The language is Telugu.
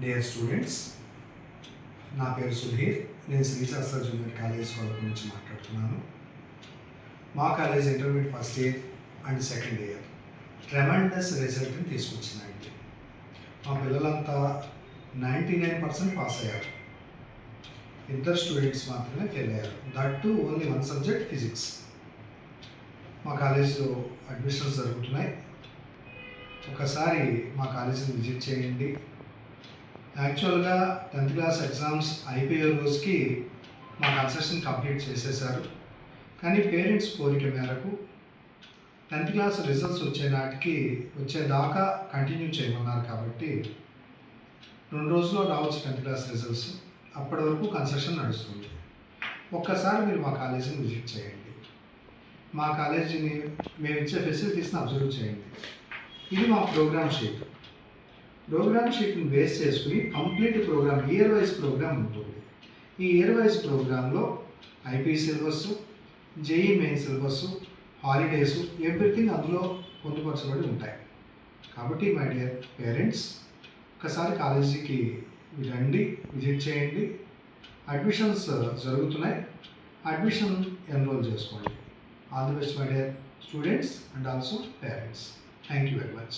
డియర్ స్టూడెంట్స్, నా పేరు సుధీర్. నేను శ్రీశాస్త్ర జూనియర్ కాలేజ్ కొరకు నుంచి మాట్లాడుతున్నాను. మా college intermediate first year and second year tremendous రిజల్ట్ని తీసుకొచ్చిందండి. మా పిల్లలంతా 99% పాస్ అయ్యారు. ఇద్దరు స్టూడెంట్స్ మాత్రమే ఫెయిల్ అయ్యారు. That to only one subject, physics. మా కాలేజీలో అడ్మిషన్స్ జరుగుతున్నాయి. ఒకసారి మా కాలేజీని విజిట్ చేయండి. యాక్చువల్గా 10th క్లాస్ ఎగ్జామ్స్ అయిపోయే రోజుకి మా కన్సెషన్ కంప్లీట్ చేసేసారు. కానీ పేరెంట్స్ కోరిక మేరకు 10th క్లాస్ రిజల్ట్స్ వచ్చేదాకా కంటిన్యూ చేయమన్నారు. కాబట్టి 2 రోజుల్లో రావచ్చు 10th క్లాస్ రిజల్ట్స్. అప్పటి వరకు కన్సెషన్ నడుస్తుంది. ఒక్కసారి మీరు మా కాలేజీని విజిట్ చేయండి. మా కాలేజీని మేము ఇచ్చే ఫెసిలిటీస్ని అబ్జర్వ్ చేయండి. ఇది మా ప్రోగ్రామ్ షీట్. ప్రోగ్రామ్ షీట్ని బేస్ చేసుకుని complete program, year wise program ఉంటుంది. ఈ ఇయర్ వైజ్ ప్రోగ్రాంలో IP syllabus, JEE main syllabus, holidays, everything అందులో పొందుపరచబడి ఉంటాయి. కాబట్టి మై డియర్ పేరెంట్స్, ఒకసారి కాలేజీకి రండి, విజిట్ చేయండి. అడ్మిషన్స్ జరుగుతున్నాయి. అడ్మిషన్ ఎన్రోల్ చేసుకోండి. All the best my dear students and also parents. Thank you very much.